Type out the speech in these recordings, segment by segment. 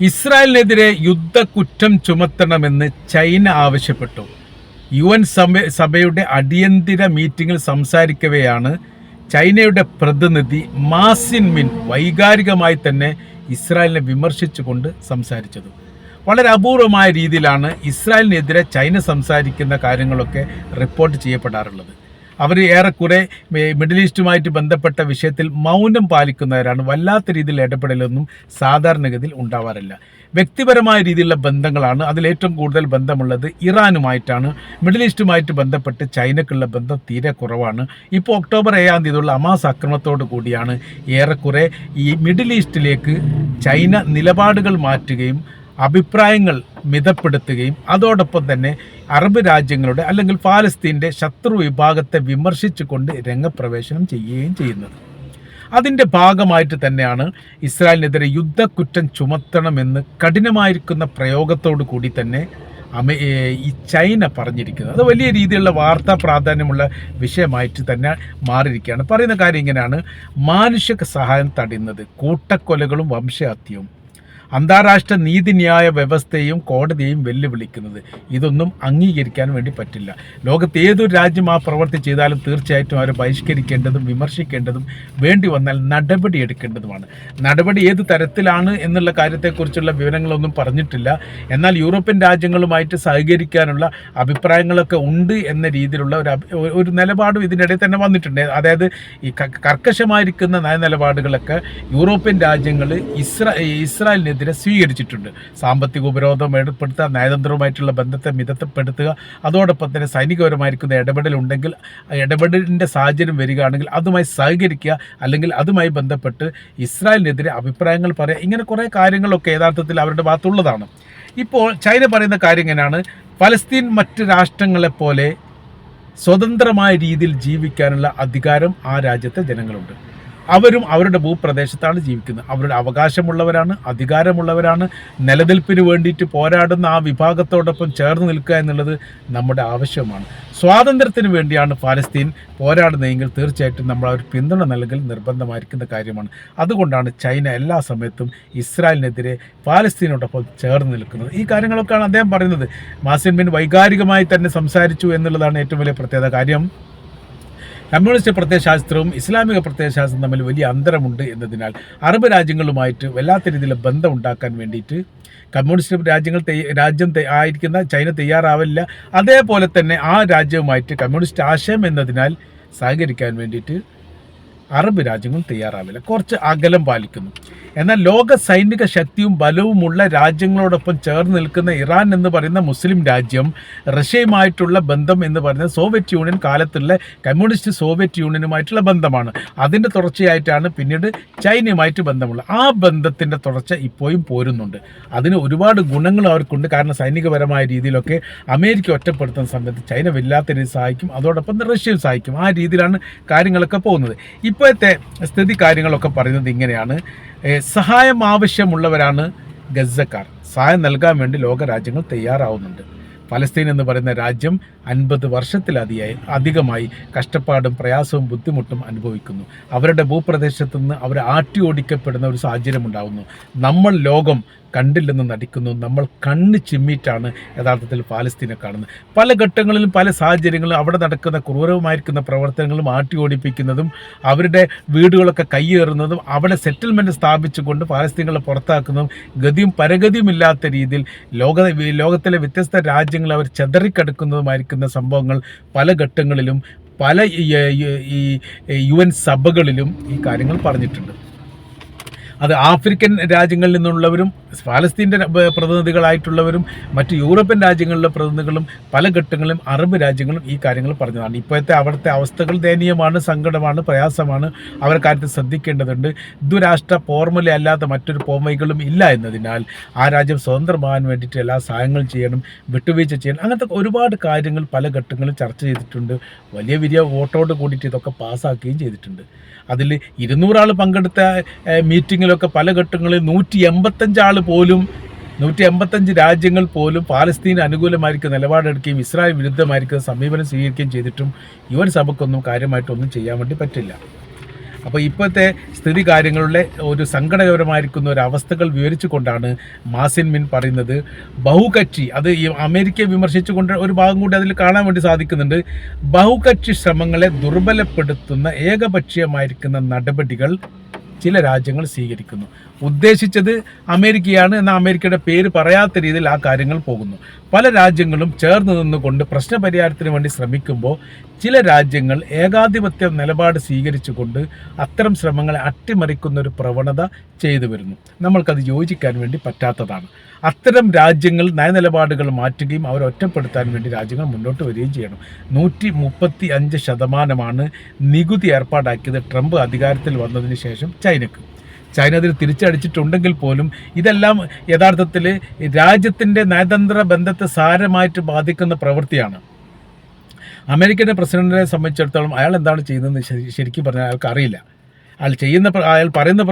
ഇസ്രായേലിനെതിരെ യുദ്ധക്കുറ്റം ചുമത്തണമെന്ന് ചൈന ആവശ്യപ്പെട്ടു. UN സഭയുടെ അടിയന്തര മീറ്റിംഗിൽ സംസാരിക്കവെയാണ് ചൈനയുടെ പ്രതിനിധി മാ സിൻമിൻ വൈകാരികമായി തന്നെ ഇസ്രായേലിനെ വിമർശിച്ചുകൊണ്ട് സംസാരിച്ചത്. വളരെ അപൂർവമായ രീതിയിലാണ് ഇസ്രായേലിനെതിരെ ചൈന സംസാരിക്കുന്ന കാര്യങ്ങളൊക്കെ റിപ്പോർട്ട് ചെയ്യപ്പെടാറുള്ളത്. അവർ ഏറെക്കുറെ മിഡിൽ ഈസ്റ്റുമായിട്ട് ബന്ധപ്പെട്ട വിഷയത്തിൽ മൗനം പാലിക്കുന്നവരാണ്. വല്ലാത്ത രീതിയിൽ ഇടപെടലൊന്നും സാധാരണഗതിയിൽ ഉണ്ടാവാറില്ല. വ്യക്തിപരമായ രീതിയിലുള്ള ബന്ധങ്ങളാണ് അതിലേറ്റവും കൂടുതൽ ബന്ധമുള്ളത് ഇറാനുമായിട്ടാണ്. മിഡിൽ ഈസ്റ്റുമായിട്ട് ബന്ധപ്പെട്ട് ചൈനക്കുള്ള ബന്ധം തീരെ കുറവാണ്. ഇപ്പോൾ ഒക്ടോബർ 7-ാം തീയതിയുള്ള ഹമാസ് ആക്രമണത്തോടു കൂടിയാണ് ഏറെക്കുറെ ഈ മിഡിൽ ഈസ്റ്റിലേക്ക് ചൈന നിലപാടുകൾ മാറ്റുകയും അഭിപ്രായങ്ങൾ മിതപ്പെടുത്തുകയും അതോടൊപ്പം തന്നെ അറബ് രാജ്യങ്ങളുടെ അല്ലെങ്കിൽ ഫലസ്തീൻ്റെ ശത്രു വിഭാഗത്തെ വിമർശിച്ചുകൊണ്ട് രംഗപ്രവേശനം ചെയ്യുകയും ചെയ്യുന്നത്. അതിൻ്റെ ഭാഗമായിട്ട് തന്നെയാണ് ഇസ്രായേലിനെതിരെ യുദ്ധക്കുറ്റം ചുമത്തണമെന്ന് കഠിനമായിരിക്കുന്ന പ്രയോഗത്തോടു കൂടി തന്നെ ഈ ചൈന പറഞ്ഞിരിക്കുന്നത്. അത് വലിയ രീതിയിലുള്ള വാർത്താ പ്രാധാന്യമുള്ള വിഷയമായിട്ട് തന്നെ മാറിയിരിക്കുകയാണ്. പറയുന്ന കാര്യം ഇങ്ങനെയാണ്: മാനുഷിക സഹായം തടയുന്നത്, കൂട്ടക്കൊലകളും വംശഹത്യയും, അന്താരാഷ്ട്ര നീതിന്യായ വ്യവസ്ഥയും കോടതിയെയും വെല്ലുവിളിക്കുന്നത്, ഇതൊന്നും അംഗീകരിക്കാൻ വേണ്ടി പറ്റില്ല. ലോകത്ത് ഏതൊരു രാജ്യം ആ പ്രവൃത്തി ചെയ്താലും തീർച്ചയായിട്ടും അവരെ ബഹിഷ്കരിക്കേണ്ടതും വിമർശിക്കേണ്ടതും വേണ്ടി വന്നാൽ നടപടിയെടുക്കേണ്ടതുമാണ്. നടപടി ഏത് തരത്തിലാണ് എന്നുള്ള കാര്യത്തെക്കുറിച്ചുള്ള വിവരങ്ങളൊന്നും പറഞ്ഞിട്ടില്ല. എന്നാൽ യൂറോപ്യൻ രാജ്യങ്ങളുമായിട്ട് സഹകരിക്കാനുള്ള അഭിപ്രായങ്ങളൊക്കെ ഉണ്ട് എന്ന രീതിയിലുള്ള ഒരു നിലപാടും ഇതിനിടയിൽ തന്നെ വന്നിട്ടുണ്ട്. അതായത് ഈ കർക്കശമായിരിക്കുന്ന നയനിലപാടുകളൊക്കെ യൂറോപ്യൻ രാജ്യങ്ങൾ ഇസ്രായേലിനെതിരെ സ്വീകരിച്ചിട്ടുണ്ട്. സാമ്പത്തിക ഉപരോധം ഏർപ്പെടുത്തുക, നയതന്ത്രവുമായിട്ടുള്ള ബന്ധത്തെ മിതപ്പെടുത്തുക, അതോടൊപ്പം തന്നെ സൈനികപരമായിരിക്കുന്ന ഇടപെടലുണ്ടെങ്കിൽ ഇടപെടലിൻ്റെ സാഹചര്യം വരികയാണെങ്കിൽ അതുമായി സഹകരിക്കുക, അല്ലെങ്കിൽ അതുമായി ബന്ധപ്പെട്ട് ഇസ്രായേലിനെതിരെ അഭിപ്രായങ്ങൾ പറയുക. ഇങ്ങനെ കുറേ കാര്യങ്ങളൊക്കെ യഥാർത്ഥത്തിൽ അവരുടെ ഭാഗത്തുള്ളതാണ്. ഇപ്പോൾ ചൈന പറയുന്ന കാര്യം എങ്ങനെയാണ്: ഫലസ്തീൻ മറ്റ് രാഷ്ട്രങ്ങളെപ്പോലെ സ്വതന്ത്രമായ രീതിയിൽ ജീവിക്കാനുള്ള അധികാരം ആ രാജ്യത്തെ ജനങ്ങളുണ്ട്. അവരും അവരുടെ ഭൂപ്രദേശത്താണ് ജീവിക്കുന്നത്. അവരുടെ അവകാശമുള്ളവരാണ്, അധികാരമുള്ളവരാണ്. നിലനിൽപ്പിന് വേണ്ടിയിട്ട് പോരാടുന്ന ആ വിഭാഗത്തോടൊപ്പം ചേർന്ന് നിൽക്കുക എന്നുള്ളത് നമ്മുടെ ആവശ്യമാണ്. സ്വാതന്ത്ര്യത്തിന് വേണ്ടിയാണ് ഫലസ്തീൻ പോരാടുന്നതെങ്കിൽ തീർച്ചയായിട്ടും നമ്മൾ അവർ പിന്തുണ നൽകൽ നിർബന്ധമായിരിക്കുന്ന കാര്യമാണ്. അതുകൊണ്ടാണ് ചൈന എല്ലാ സമയത്തും ഇസ്രായേലിനെതിരെ ഫലസ്തീനോടൊപ്പം ചേർന്ന് നിൽക്കുന്നത്. ഈ കാര്യങ്ങളൊക്കെയാണ് അദ്ദേഹം പറയുന്നത്. മാ സിൻമിൻ വൈകാരികമായി തന്നെ സംസാരിച്ചു എന്നുള്ളതാണ് ഏറ്റവും വലിയ പ്രത്യേകത. കാര്യം കമ്മ്യൂണിസ്റ്റ് പ്രത്യയശാസ്ത്രവും ഇസ്ലാമിക പ്രത്യയശാസ്ത്രവും തമ്മിൽ വലിയ അന്തരമുണ്ട് എന്നതിനാൽ അറബ് രാജ്യങ്ങളുമായിട്ട് വല്ലാത്ത രീതിയിൽ ബന്ധം ഉണ്ടാക്കാൻ വേണ്ടിയിട്ട് കമ്മ്യൂണിസ്റ്റ് രാജ്യം ആയിരിക്കുന്ന ചൈന തയ്യാറാവില്ല. അതേപോലെ തന്നെ ആ രാജ്യവുമായിട്ട് കമ്മ്യൂണിസ്റ്റ് ആശയം എന്നതിനാൽ സഹകരിക്കാൻ വേണ്ടിയിട്ട് അറബ് രാജ്യങ്ങൾ തയ്യാറാവില്ല, കുറച്ച് അകലം പാലിക്കുന്നു. എന്നാൽ ലോക സൈനിക ശക്തിയും ബലവുമുള്ള രാജ്യങ്ങളോടൊപ്പം ചേർന്ന് നിൽക്കുന്ന ഇറാൻ എന്ന് പറയുന്ന മുസ്ലിം രാജ്യം റഷ്യയുമായിട്ടുള്ള ബന്ധം എന്ന് പറയുന്നത് സോവിയറ്റ് യൂണിയൻ കാലത്തുള്ള കമ്മ്യൂണിസ്റ്റ് സോവിയറ്റ് യൂണിയനുമായിട്ടുള്ള ബന്ധമാണ്. അതിൻ്റെ തുടർച്ചയായിട്ടാണ് പിന്നീട് ചൈനയുമായിട്ട് ബന്ധമുള്ള ആ ബന്ധത്തിൻ്റെ തുടർച്ച ഇപ്പോഴും പോരുന്നുണ്ട്. അതിന് ഒരുപാട് ഗുണങ്ങൾ അവർക്കുണ്ട്. കാരണം സൈനികപരമായ രീതിയിലൊക്കെ അമേരിക്ക ഒറ്റപ്പെടുത്തുന്ന സമയത്ത് ചൈന വല്ലാത്ത രീതിയിൽ സഹായിക്കും, അതോടൊപ്പം റഷ്യയും സഹായിക്കും. ആ രീതിയിലാണ് കാര്യങ്ങളൊക്കെ പോകുന്നത്. ഇപ്പോഴത്തെ സ്ഥിതി കാര്യങ്ങളൊക്കെ പറയുന്നത് ഇങ്ങനെയാണ്: സഹായം ആവശ്യമുള്ളവരാണ് ഗസക്കാർ. സഹായം നൽകാൻ വേണ്ടി ലോക രാജ്യങ്ങൾ തയ്യാറാവുന്നുണ്ട്. ഫലസ്തീൻ എന്ന് പറയുന്ന രാജ്യം 50 വർഷത്തിലധികമായി കഷ്ടപ്പാടും പ്രയാസവും ബുദ്ധിമുട്ടും അനുഭവിക്കുന്നു. അവരുടെ ഭൂപ്രദേശത്തു നിന്ന് അവർ ആട്ടി ഓടിക്കപ്പെടുന്ന ഒരു സാഹചര്യം ഉണ്ടാകുന്നു. നമ്മൾ ലോകം കണ്ടില്ലെന്ന് നടിക്കുന്നു. നമ്മൾ കണ്ണ് ചിമ്മിയിട്ടാണ് യഥാർത്ഥത്തിൽ ഫലസ്തീനെ കാണുന്നത്. പല ഘട്ടങ്ങളിലും പല സാഹചര്യങ്ങളിലും അവിടെ നടക്കുന്ന ക്രൂരമായിരിക്കുന്ന പ്രവർത്തനങ്ങളും ആട്ടി ഓടിപ്പിക്കുന്നതും അവരുടെ വീടുകളൊക്കെ കയ്യേറുന്നതും അവിടെ സെറ്റിൽമെൻറ്റ് സ്ഥാപിച്ചുകൊണ്ട് ഫലസ്തീനുകളെ പുറത്താക്കുന്നതും ഗതിയും പരഗതിയുമില്ലാത്ത രീതിയിൽ ലോകത്തിലെ വ്യത്യസ്ത രാജ്യങ്ങൾ അവർ ചെതറിക്കെടുക്കുന്നതുമായിരിക്കുന്ന സംഭവങ്ങൾ പല ഘട്ടങ്ങളിലും പല ഈ UN സഭകളിലും ഈ കാര്യങ്ങൾ പറഞ്ഞിട്ടുണ്ട്. അത് ആഫ്രിക്കൻ രാജ്യങ്ങളിൽ നിന്നുള്ളവരും ഫലസ്തീൻ്റെ പ്രതിനിധികളായിട്ടുള്ളവരും മറ്റ് യൂറോപ്യൻ രാജ്യങ്ങളിലെ പ്രതിനിധികളും പല ഘട്ടങ്ങളിലും അറബ് രാജ്യങ്ങളും ഈ കാര്യങ്ങൾ പറഞ്ഞതാണ്. ഇപ്പോഴത്തെ അവിടുത്തെ അവസ്ഥകൾ ദയനീയമാണ്, സങ്കടമാണ്, പ്രയാസമാണ്. അവർ കാര്യത്തിൽ ശ്രദ്ധിക്കേണ്ടതുണ്ട്. ദ്വിരാഷ്ട്ര ഫോർമുല അല്ലാത്ത മറ്റൊരു പോംവഴികളും ഇല്ല എന്നതിനാൽ ആ രാജ്യം സ്വതന്ത്രമാകാൻ വേണ്ടിയിട്ട് എല്ലാ സഹായങ്ങളും ചെയ്യണം, വിട്ടുവീഴ്ച ചെയ്യണം. അങ്ങനത്തെ ഒരുപാട് കാര്യങ്ങൾ പല ഘട്ടങ്ങളിൽ ചർച്ച ചെയ്തിട്ടുണ്ട്. വലിയ വോട്ടോട് കൂടിയിട്ട് ഇതൊക്കെ പാസ്സാക്കുകയും ചെയ്തിട്ടുണ്ട്. അതിൽ 200 ആൾ പങ്കെടുത്ത മീറ്റിങ്ങിലൊക്കെ പല ഘട്ടങ്ങളിൽ 185 രാജ്യങ്ങൾ പോലും പാലസ്തീന് അനുകൂലമായിരിക്കും നിലപാടെടുക്കുകയും ഇസ്രായേൽ വിരുദ്ധമായിരിക്കും സമീപനം സ്വീകരിക്കുകയും ചെയ്തിട്ടും UN സഭയ്ക്കൊന്നും കാര്യമായിട്ടൊന്നും ചെയ്യാൻ വേണ്ടി പറ്റില്ല. അപ്പോൾ ഇപ്പോഴത്തെ സ്ഥിതി കാര്യങ്ങളുടെ ഒരു സങ്കടകരമായിരിക്കുന്ന ഒരു അവസ്ഥകൾ വിവരിച്ചുകൊണ്ടാണ് മാസിൻ മിൻ പറയുന്നത് ബഹുകക്ഷി, അത് ഈ അമേരിക്കയെ വിമർശിച്ചുകൊണ്ട് ഒരു ഭാഗം കൂടി അതിൽ കാണാൻ വേണ്ടി സാധിക്കുന്നുണ്ട്. ബഹുകക്ഷി ശ്രമങ്ങളെ ദുർബലപ്പെടുത്തുന്ന ഏകപക്ഷീയമായിരിക്കുന്ന നടപടികൾ ചില രാജ്യങ്ങൾ സ്വീകരിക്കുന്നു. ഉദ്ദേശിച്ചത് അമേരിക്കയാണ്, എന്നാൽ അമേരിക്കയുടെ പേര് പറയാത്ത രീതിയിൽ ആ കാര്യങ്ങൾ പോകുന്നു. പല രാജ്യങ്ങളും ചേർന്ന് നിന്നുകൊണ്ട് പ്രശ്നപരിഹാരത്തിന് വേണ്ടി ശ്രമിക്കുമ്പോൾ ചില രാജ്യങ്ങൾ ഏകാധിപത്യ നിലപാട് സ്വീകരിച്ചുകൊണ്ട് അത്തരം ശ്രമങ്ങളെ അട്ടിമറിക്കുന്ന ഒരു പ്രവണത ചെയ്തു വരുന്നു. നമ്മൾക്കത് യോജിക്കാൻ വേണ്ടി പറ്റാത്തതാണ്. അത്തരം രാജ്യങ്ങൾ നയനിലപാടുകൾ മാറ്റുകയും അവരെ ഒറ്റപ്പെടുത്താൻ വേണ്ടി രാജ്യങ്ങൾ മുന്നോട്ട് വരികയും ചെയ്യണം. 135% നികുതി ഏർപ്പാടാക്കിയത് ട്രംപ് അധികാരത്തിൽ വന്നതിന് ശേഷം ചൈനക്ക്. ചൈന അതിൽ തിരിച്ചടിച്ചിട്ടുണ്ടെങ്കിൽ പോലും ഇതെല്ലാം യഥാർത്ഥത്തിൽ രാജ്യത്തിൻ്റെ നയതന്ത്ര ബന്ധത്തെ സാരമായിട്ട് ബാധിക്കുന്ന പ്രവൃത്തിയാണ്. അമേരിക്കയുടെ പ്രസിഡന്റിനെ സംബന്ധിച്ചിടത്തോളം അയാൾ എന്താണ് ചെയ്യുന്നതെന്ന് ശരിക്കും പറഞ്ഞാൽ അയാൾക്ക് അറിയില്ല. അയാൾ പറയുന്ന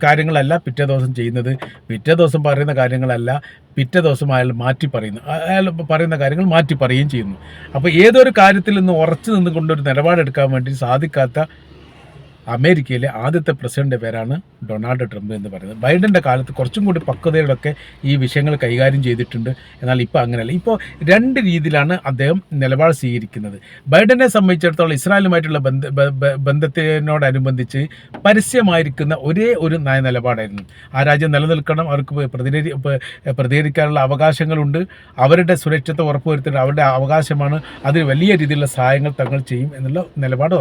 കാര്യങ്ങളല്ല പിറ്റേ ദിവസം ചെയ്യുന്നത്, പിറ്റേ ദിവസം പറയുന്ന കാര്യങ്ങളല്ല പിറ്റേ ദിവസം അയാൾ പറയുന്ന കാര്യങ്ങൾ മാറ്റി പറയുകയും ചെയ്യുന്നു. അപ്പോൾ ഏതൊരു കാര്യത്തിൽ നിന്ന് ഉറച്ചു നിന്നുകൊണ്ടൊരു നിലപാടെടുക്കാൻ വേണ്ടി സാധിക്കാത്ത അമേരിക്കയിലെ ആദ്യത്തെ പ്രസിഡന്റ് പേരാണ് ഡൊണാൾഡ് ട്രംപ് എന്ന് പറയുന്നത്. ബൈഡൻ്റെ കാലത്ത് കുറച്ചും കൂടി പക്വതയോടൊക്കെ ഈ വിഷയങ്ങൾ കൈകാര്യം ചെയ്തിട്ടുണ്ട്. എന്നാൽ ഇപ്പോൾ അങ്ങനെയല്ല. ഇപ്പോൾ രണ്ട് രീതിയിലാണ് അദ്ദേഹം നിലപാട് സ്വീകരിക്കുന്നത്. ബൈഡനെ സംബന്ധിച്ചിടത്തോളം ഇസ്രായേലുമായിട്ടുള്ള ബന്ധത്തിനോടനുബന്ധിച്ച് പരസ്യമായിരിക്കുന്ന ഒരേ ഒരു നിലപാടായിരുന്നു. ആ രാജ്യം നിലനിൽക്കണം, അവർക്ക് പ്രതികരിക്കാനുള്ള അവകാശങ്ങളുണ്ട്, അവരുടെ സുരക്ഷിതത്വം ഉറപ്പുവരുത്തേണ്ട അവരുടെ അവകാശമാണ്, അതിന് വലിയ രീതിയിലുള്ള സഹായങ്ങൾ തങ്ങൾ ചെയ്യും എന്നുള്ള നിലപാട്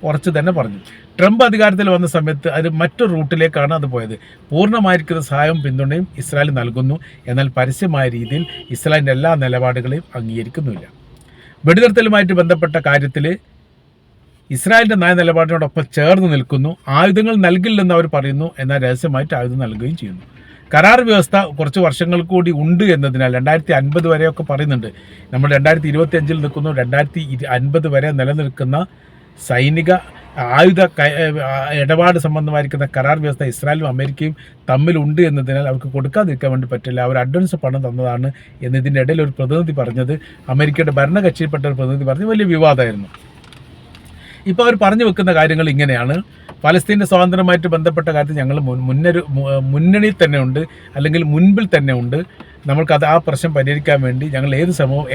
ഉറച്ചു തന്നെ പറഞ്ഞു. ട്രംപ് അധികാരത്തിൽ വന്ന സമയത്ത് അത് മറ്റൊരു റൂട്ടിലേക്കാണ് അത് പോയത്. പൂർണ്ണമായിരിക്കുന്ന സഹായവും പിന്തുണയും ഇസ്രായേൽ നൽകുന്നു, എന്നാൽ പരസ്യമായ രീതിയിൽ ഇസ്രായേലിൻ്റെ എല്ലാ നിലപാടുകളെയും അംഗീകരിക്കുന്നില്ല. വെടിനിർത്തലുമായിട്ട് ബന്ധപ്പെട്ട കാര്യത്തിൽ ഇസ്രായേലിൻ്റെ നിലപാടിനോടൊപ്പം ചേർന്ന് നിൽക്കുന്നു. ആയുധങ്ങൾ നൽകില്ലെന്ന് അവർ പറയുന്നു, എന്നാൽ രഹസ്യമായിട്ട് ആയുധം നൽകുകയും ചെയ്യുന്നു. കരാർ വ്യവസ്ഥ കുറച്ച് വർഷങ്ങൾ കൂടി ഉണ്ട് എന്നതിനാൽ 2050 വരെയൊക്കെ പറയുന്നുണ്ട്. നമ്മൾ 2025 നിൽക്കുന്നു. 2050 വരെ നിലനിൽക്കുന്ന സൈനിക ആയുധ ഇടപാട് സംബന്ധമായിരിക്കുന്ന കരാർ വ്യവസ്ഥ ഇസ്രായേലും അമേരിക്കയും തമ്മിലുണ്ട് എന്നതിനാൽ അവർക്ക് കൊടുക്കാതിരിക്കാൻ വേണ്ടി പറ്റില്ല. അവർ അഡ്വാൻസ് പണം തന്നതാണ് എന്നതിൻ്റെ ഇടയിൽ ഒരു പ്രതിനിധി പറഞ്ഞത്, അമേരിക്കയുടെ ഭരണകക്ഷിയിൽപ്പെട്ട ഒരു പ്രതിനിധി പറഞ്ഞ് വലിയ വിവാദമായിരുന്നു. ഇപ്പോൾ അവർ പറഞ്ഞു വെക്കുന്ന കാര്യങ്ങൾ ഇങ്ങനെയാണ്: ഫലസ്തീൻ്റെ സ്വാതന്ത്ര്യമായിട്ട് ബന്ധപ്പെട്ട കാര്യത്തിൽ ഞങ്ങൾ മുന്നണിയിൽ തന്നെ ഉണ്ട്, അല്ലെങ്കിൽ മുൻപിൽ തന്നെ ഉണ്ട്. നമ്മൾക്കത് ആ പ്രശ്നം പരിഹരിക്കാൻ വേണ്ടി ഞങ്ങൾ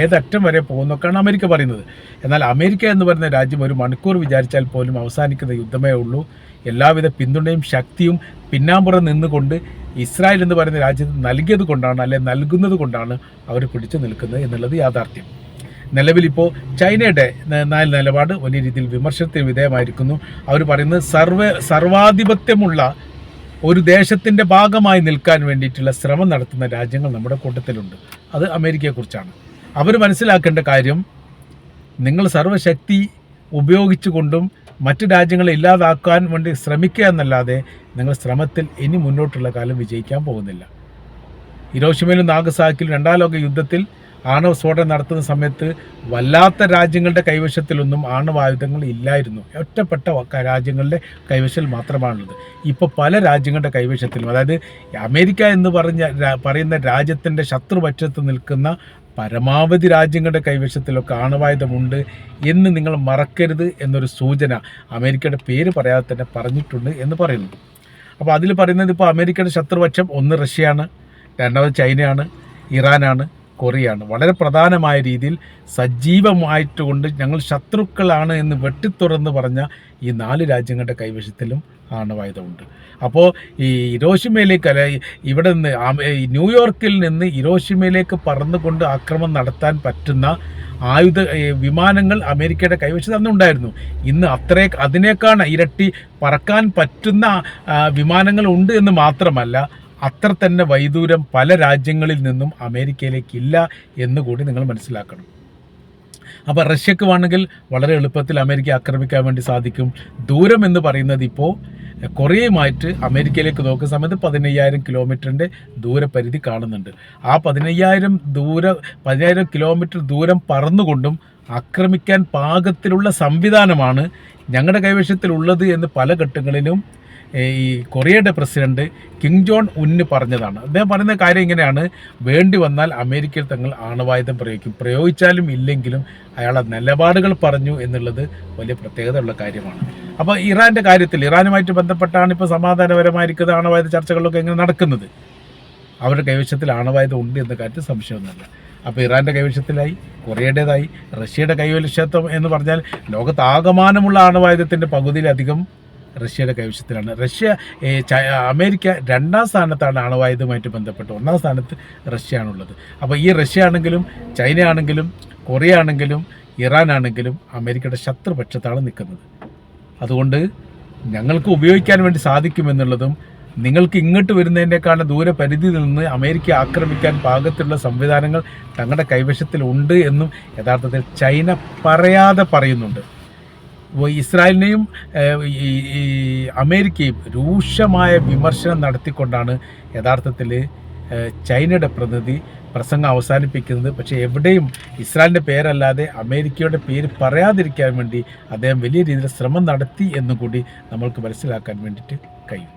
ഏതറ്റം വരെ പോകുന്നൊക്കെയാണ് അമേരിക്ക പറയുന്നത്. എന്നാൽ അമേരിക്ക എന്ന് പറയുന്ന രാജ്യം ഒരു മണിക്കൂർ വിചാരിച്ചാൽ പോലും അവസാനിക്കുന്ന യുദ്ധമേ ഉള്ളൂ. എല്ലാവിധ പിന്തുണയും ശക്തിയും പിന്നാമ്പുറം നിന്നുകൊണ്ട് ഇസ്രായേൽ എന്ന് പറയുന്ന രാജ്യത്ത് നൽകിയത് കൊണ്ടാണ്, നൽകുന്നത് കൊണ്ടാണ് അവർ പിടിച്ചു നിൽക്കുന്നത് എന്നുള്ളത് യാഥാർത്ഥ്യം. നിലവിലിപ്പോൾ ചൈനയുടെ നിലപാട് വലിയ രീതിയിൽ വിമർശനത്തിന് വിധേയമായിരിക്കുന്നു. അവർ പറയുന്നത് സർവാധിപത്യമുള്ള ഒരു ദേശത്തിൻ്റെ ഭാഗമായി നിൽക്കാൻ വേണ്ടിയിട്ടുള്ള ശ്രമം നടത്തുന്ന രാജ്യങ്ങൾ നമ്മുടെ കൂട്ടത്തിലുണ്ട്. അത് അമേരിക്കയെക്കുറിച്ചാണ്. അവർ മനസ്സിലാക്കേണ്ട കാര്യം, നിങ്ങൾ സർവ്വശക്തി ഉപയോഗിച്ചുകൊണ്ടും മറ്റ് രാജ്യങ്ങളെ ഇല്ലാതാക്കാൻ വേണ്ടി ശ്രമിക്കുക എന്നല്ലാതെ നിങ്ങൾ ശ്രമത്തിൽ ഇനി മുന്നോട്ടുള്ള കാലം വിജയിക്കാൻ പോകുന്നില്ല. ഹിരോഷിമയിലും നാഗസാക്കിയിലും 2ാം ലോക യുദ്ധത്തിൽ ആണവ സ്ഫോടനം നടത്തുന്ന സമയത്ത് വല്ലാത്ത രാജ്യങ്ങളുടെ കൈവശത്തിലൊന്നും ആണവായുധങ്ങൾ ഇല്ലായിരുന്നു. ഒറ്റപ്പെട്ട രാജ്യങ്ങളുടെ കൈവശത്തിൽ മാത്രമാണുള്ളത്. ഇപ്പോൾ പല രാജ്യങ്ങളുടെ കൈവശത്തിലും, അതായത് അമേരിക്ക എന്ന് പറയുന്ന രാജ്യത്തിൻ്റെ ശത്രുപക്ഷത്ത് നിൽക്കുന്ന പരമാവധി രാജ്യങ്ങളുടെ കൈവശത്തിലൊക്കെ ആണവായുധമുണ്ട് എന്ന് നിങ്ങൾ മറക്കരുത് എന്നൊരു സൂചന അമേരിക്കയുടെ പേര് പറയാതെ തന്നെ പറഞ്ഞിട്ടുണ്ട് എന്ന് പറയുന്നു. അപ്പോൾ അതിൽ പറയുന്നത്, ഇപ്പോൾ അമേരിക്കയുടെ ശത്രുപക്ഷം ഒന്ന് റഷ്യയാണ്, രണ്ടാമത് ചൈനയാണ്, ഇറാനാണ്, കൊറിയയാണ്. വളരെ പ്രധാനമായ രീതിയിൽ സജീവമായിട്ടുകൊണ്ട് ഞങ്ങൾ ശത്രുക്കളാണ് എന്ന് വെട്ടിത്തുറന്ന് പറഞ്ഞ ഈ 4 രാജ്യങ്ങളുടെ കൈവശത്തിലും ആണവായുധമുണ്ട്. അപ്പോൾ ഈ ഹിരോഷിമയിലേക്ക് ഇവിടെ നിന്ന് ന്യൂയോർക്കിൽ നിന്ന് ഹിരോഷിമയിലേക്ക് പറന്നുകൊണ്ട് ആക്രമണം നടത്താൻ പറ്റുന്ന വിമാനങ്ങൾ അമേരിക്കയുടെ കൈവശത്ത് അന്നുണ്ടായിരുന്നു. ഇന്ന് അതിനേക്കാൾ ഇരട്ടി പറക്കാൻ പറ്റുന്ന വിമാനങ്ങൾ ഉണ്ട് എന്ന് മാത്രമല്ല, അത്ര തന്നെ വൈദൂരം പല രാജ്യങ്ങളിൽ നിന്നും അമേരിക്കയിലേക്കില്ല എന്നുകൂടി നിങ്ങൾ മനസ്സിലാക്കണം. അപ്പോൾ റഷ്യക്ക് വേണമെങ്കിൽ വളരെ എളുപ്പത്തിൽ അമേരിക്ക ആക്രമിക്കാൻ വേണ്ടി സാധിക്കും. ദൂരം എന്ന് പറയുന്നത് ഇപ്പോൾ കൊറിയയുമായിട്ട് അമേരിക്കയിലേക്ക് നോക്കുന്ന സമയത്ത് 15,000 കിലോമീറ്ററിൻ്റെ ദൂരപരിധി കാണുന്നുണ്ട്. ആ 15,000 കിലോമീറ്റർ ദൂരം പറന്നുകൊണ്ടും ആക്രമിക്കാൻ പാകത്തിലുള്ള സംവിധാനമാണ് ഞങ്ങളുടെ കൈവശത്തിലുള്ളത് എന്ന് പല ഘട്ടങ്ങളിലും ഈ കൊറിയയുടെ പ്രസിഡന്റ് കിം ജോൺ ഉന്ന് പറഞ്ഞതാണ്. അദ്ദേഹം പറയുന്ന കാര്യം ഇങ്ങനെയാണ്: വേണ്ടി വന്നാൽ അമേരിക്കയിൽ തങ്ങൾ ആണവായുധം പ്രയോഗിക്കും, പ്രയോഗിച്ചാലും ഇല്ലെങ്കിലും അയാളെ നിലപാടുകൾ പറഞ്ഞു എന്നുള്ളത് വലിയ പ്രത്യേകതയുള്ള കാര്യമാണ്. അപ്പോൾ ഇറാൻ്റെ കാര്യത്തിൽ, ഇറാനുമായിട്ട് ബന്ധപ്പെട്ടാണ് ഇപ്പോൾ സമാധാനപരമായിരിക്കുന്ന ആണവായുധ ചർച്ചകളൊക്കെ എങ്ങനെ നടക്കുന്നത്. അവരുടെ കൈവശത്തിൽ ആണവായുധം ഉണ്ട് എന്ന കാര്യത്തിൽ സംശയമൊന്നുമില്ല. അപ്പോൾ ഇറാൻ്റെ കൈവശത്തിലായി, കൊറിയയുടേതായി, റഷ്യയുടെ കൈവശത്വം എന്ന് പറഞ്ഞാൽ ലോകത്താകമാനമുള്ള ആണവായുധത്തിൻ്റെ പകുതിയിലധികം റഷ്യയുടെ കൈവശത്തിലാണ്. അമേരിക്ക 2ാം സ്ഥാനത്താണ് ആണവായുധവുമായിട്ട് ബന്ധപ്പെട്ട്. 1ാം സ്ഥാനത്ത് റഷ്യ ആണുള്ളത്. അപ്പോൾ ഈ റഷ്യ ആണെങ്കിലും ചൈന ആണെങ്കിലും കൊറിയ ആണെങ്കിലും ഇറാൻ ആണെങ്കിലും അമേരിക്കയുടെ ശത്രുപക്ഷത്താണ് നിൽക്കുന്നത്. അതുകൊണ്ട് ഞങ്ങൾക്ക് ഉപയോഗിക്കാൻ വേണ്ടി സാധിക്കുമെന്നുള്ളതും, നിങ്ങൾക്ക് ഇങ്ങോട്ട് വരുന്നതിൻ്റെക്കാളും ദൂരപരിധിയിൽ നിന്ന് അമേരിക്ക ആക്രമിക്കാൻ പാകത്തിലുള്ള സംവിധാനങ്ങൾ തങ്ങളുടെ കൈവശത്തിലുണ്ട് എന്നും യഥാർത്ഥത്തിൽ ചൈന പറയാതെ പറയുന്നുണ്ട്. ഇസ്രായേലിനെയും ഈ അമേരിക്കയും രൂക്ഷമായ വിമർശനം നടത്തിക്കൊണ്ടാണ് യഥാർത്ഥത്തിൽ ചൈനയുടെ പ്രതിനിധി പ്രസംഗം അവസാനിപ്പിക്കുന്നത്. പക്ഷേ എവിടെയും ഇസ്രായേലിൻ്റെ പേരല്ലാതെ അമേരിക്കയുടെ പേര് പറയാതിരിക്കാൻ വേണ്ടി അദ്ദേഹം വലിയ രീതിയിൽ ശ്രമം നടത്തി എന്നുകൂടി നമ്മൾക്ക് മനസ്സിലാക്കാൻ വേണ്ടിയിട്ട് കഴിയും.